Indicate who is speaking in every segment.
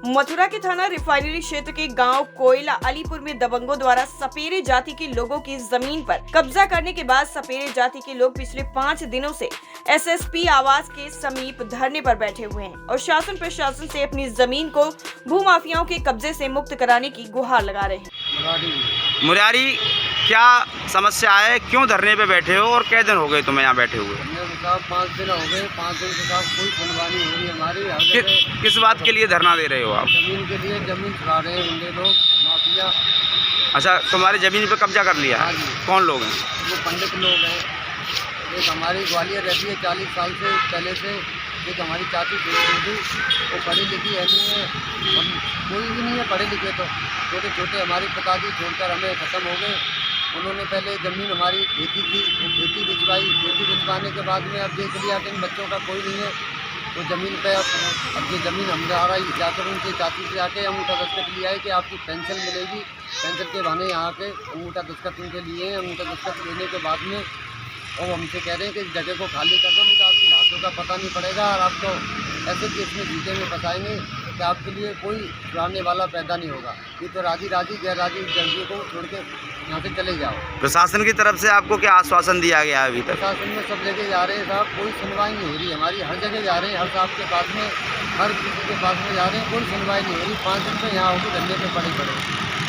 Speaker 1: मथुरा के थाना रिफाइनरी क्षेत्र के गांव कोयला अलीपुर में दबंगों द्वारा सपेरे जाति के लोगों की जमीन पर कब्जा करने के बाद सपेरे जाति के लोग पिछले 5 दिनों से एसएसपी आवास के समीप धरने पर बैठे हुए हैं और शासन प्रशासन से अपनी जमीन को भूमाफियाओं के कब्जे से मुक्त कराने की गुहार लगा रहे हैं।
Speaker 2: मुरारी, क्या समस्या है? क्यों धरने पे बैठे हो और कै दिन हो गए तुम्हें यहाँ बैठे हुए?
Speaker 3: साहब 5 दिन हो गए। 5 दिन से साहब कोई सुनवाई हो रही है हमारी।
Speaker 2: किस बात के लिए धरना दे रहे हो आप?
Speaker 3: जमीन के लिए। जमीन छुड़ा रहे हैं उनके लोग, माफिया।
Speaker 2: अच्छा, तुम्हारी जमीन पे कब्जा कर लिया?
Speaker 3: हाँ जी।
Speaker 2: कौन लोग हैं?
Speaker 3: वो पंडित लोग हैं। एक हमारी ग्वालियर रहती है 40 साल से पहले से। एक हमारी चाची थी, वो पढ़ी लिखी है नहीं है, हम कोई भी नहीं है पढ़े लिखे। तो छोटे छोटे हमारे पिताजी छोड़कर हमें ख़त्म हो गए। उन्होंने पहले ज़मीन हमारी खेती थी, वो खेती भिजवाई। खेती भिजवाने के बाद में अब देख लिया कि इन बच्चों का कोई नहीं है, तो ज़मीन पे अब ये ज़मीन हमारा ही जाकर उनकी चाची से आके अंगूठा दस्तखत लिया है कि आपकी पेंशन मिलेगी। पेंशन के बहाने यहाँ के अंगूठा दस्तखत उनके लिए। अंगूठा दस्तखत लेने के बाद में और हमसे कह रहे हैं कि इस जगह को खाली कर दो, नहीं तो आपकी लाशों का पता नहीं पड़ेगा और आपको ऐसे केस में जीते में फंसाएंगे कि आपके लिए कोई छुड़ाने वाला पैदा नहीं होगा। ये तो राजी राजी गैर राजी जल्दी को छोड़ के यहाँ से चले जाओ।
Speaker 2: प्रशासन की तरफ से आपको क्या आश्वासन दिया गया है अभी तक?
Speaker 3: प्रशासन में सब जगह जा रहे हैं साहब, कोई सुनवाई नहीं हो रही हमारी। हर जगह जा रहे हैं, हर साहब के पास में, हर किसी के पास में जा रहे हैं, कोई सुनवाई नहीं हो रही। 5 दिन से यहाँ होकर धंधे पे पड़े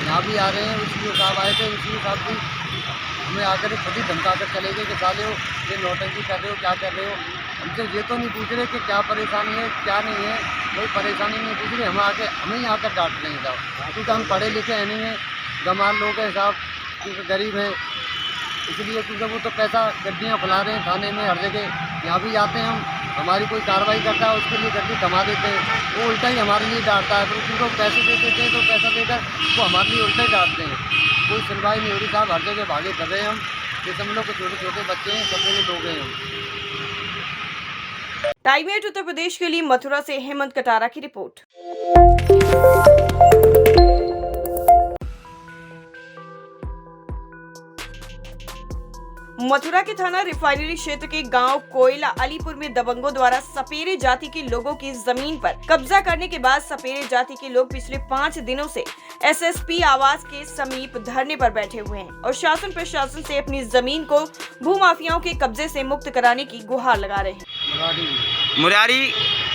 Speaker 3: यहाँ भी आ रहे हैं। उसी साहब आए थे, उसी साहब भी हमें आकर खुद ही धमका कर चले गए कि साले हो, ये नौटंकी कर रहे हो, क्या कर रहे हो। हमसे ये तो नहीं पूछ रहे कि क्या परेशानी है क्या नहीं है, कोई परेशानी नहीं पूछ रहे। हम आके हमें ही आकर डांट रहे हैं साहब, क्योंकि हम पढ़े लिखे हैं नहीं हैं, गंवार लोग हैं साहब, क्योंकि गरीब हैं इसलिए। क्योंकि वो तो पैसा गड्डियाँ फैला रहे हैं थाने में, हर जगह। यहाँ भी जाते हैं हम, हमारी कोई कार्रवाई करता है उसके लिए गड्डी थमा देते हैं, वो उल्टा ही हमारे लिए डांटता है। फिर उनको पैसे दे देते हैं तो पैसा देकर वो हमारे लिए उल्टा ही डांटते हैं। कोई सुनवाई नहीं हो रही साहब, हर जगह भागे कर रहे हैं हम। जैसे हम लोग को छोटे छोटे बच्चे हैं, सब जगह लोग हैं हम।
Speaker 1: टाइम 8 उत्तर प्रदेश के लिए मथुरा से हेमंत कटारा की रिपोर्ट। मथुरा के थाना रिफाइनरी क्षेत्र के गांव कोयला अलीपुर में दबंगों द्वारा सपेरे जाति के लोगों की जमीन पर कब्जा करने के बाद सपेरे जाति के लोग पिछले 5 दिनों से एसएसपी आवास के समीप धरने पर बैठे हुए हैं और शासन प्रशासन से अपनी जमीन को भूमाफियाओं के कब्जे से मुक्त कराने की गुहार लगा रहे हैं।
Speaker 2: मुरारी,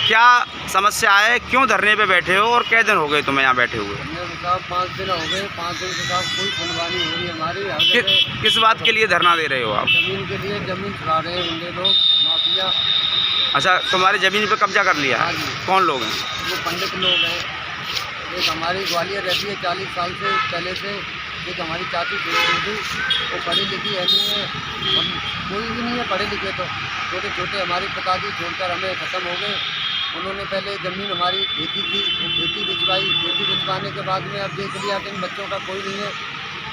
Speaker 2: क्या समस्या है? क्यों धरने पे बैठे हो और कै दिन हो गए तुम्हें यहाँ बैठे हुए?
Speaker 3: साहब 5 दिन हो गए। 5 दिन से साहब कोई सुनवाई नहीं हो रही हमारी।
Speaker 2: किस बात के लिए धरना दे रहे हो आप?
Speaker 3: जमीन के लिए। जमीन छुड़ा रहे हैं उनके लोग, माफिया।
Speaker 2: अच्छा, तुम्हारी जमीन पे कब्जा कर लिया?
Speaker 3: हाँ जी।
Speaker 2: कौन लोग हैं?
Speaker 3: वो पंडित लोग हैं। एक हमारी ग्वालियर रहती है 40 साल से पहले से। एक हमारी चाची थी, वो पढ़ी लिखी है नहीं है, हम कोई भी नहीं है पढ़े लिखे। तो छोटे छोटे हमारे पिताजी छोड़कर हमें ख़त्म हो गए। उन्होंने पहले ज़मीन हमारी खेती थी, वो खेती भिजवाई। खेती भिजवाने के बाद में अब देख लिया कि इन बच्चों का कोई नहीं है,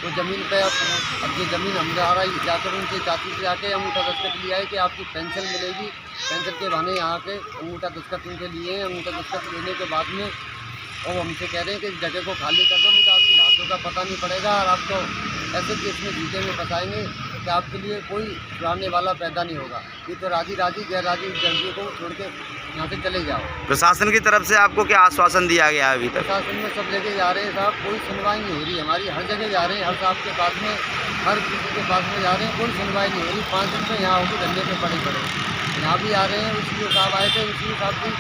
Speaker 3: तो ज़मीन पे अब ये ज़मीन हमारा ही जाकर उनकी चाची से आके अंगूठा दस्तखत लिया है कि आपकी पेंशन मिलेगी। पेंशन के बहाने यहाँ के अंगूठा दस्तखत उनके लिए। अंगूठा दस्तखत लेने के बाद में और हमसे कह रहे हैं कि इस जगह को खाली कर दो, नहीं तो आपकी लाशों का पता नहीं पड़ेगा और आपको ऐसे केस में जीते में फंसाएंगे कि आपके लिए कोई छुड़ाने वाला पैदा नहीं होगा। ये तो राजी राजी गैर राजी जल्दी को छोड़ के यहाँ से चले जाओ।
Speaker 2: प्रशासन की तरफ से आपको क्या आश्वासन दिया गया है अभी तक?
Speaker 3: प्रशासन में सब जगह जा रहे हैं साहब, कोई सुनवाई नहीं हो रही हमारी। हर जगह जा रहे हैं, हर साहब के पास में, हर किसी के पास में जा रहे हैं, कोई सुनवाई नहीं हो रही। 5 दिन से यहाँ होकर धंधे पे पड़े यहाँ भी आ रहे हैं। उसी साहब आए थे, उसी साहब भी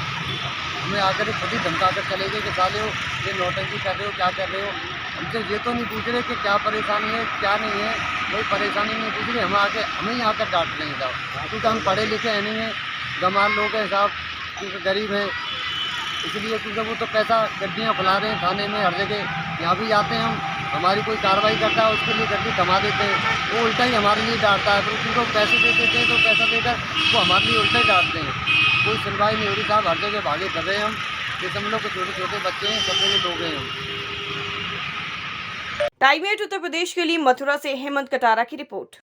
Speaker 3: हमें आकर खुद ही धमका कर चले गए कि साले हो, ये नौटंकी कर रहे हो, क्या कर रहे हो। हमसे ये तो नहीं पूछ रहे कि क्या परेशानी है क्या नहीं है, कोई परेशानी नहीं पूछ रहे। हम आके हमें ही आकर डांट रहे हैं साहब, क्योंकि हम पढ़े लिखे हैं नहीं हैं, गंवार लोग हैं साहब, क्योंकि गरीब हैं इसलिए। क्योंकि वो तो पैसा गड्डियाँ फैला रहे हैं थाने में, हर जगह। यहाँ भी जाते हैं हम, हमारी कोई कार्रवाई करता है उसके लिए गड्डी थमा देते हैं, वो उल्टा ही हमारे लिए डांटता है। फिर उनको पैसे दे देते हैं तो पैसा देकर वो हमारे लिए उल्टा ही डांटते हैं। कोई सुनवाई नहीं हो रही साहब, हर जगह भागे कर रहे हैं हम। जैसे हम लोग को छोटे छोटे बच्चे हैं, सब जगह लोग हैं हम।
Speaker 1: टाइम 8 उत्तर प्रदेश के लिए मथुरा से हेमंत कटारा की रिपोर्ट।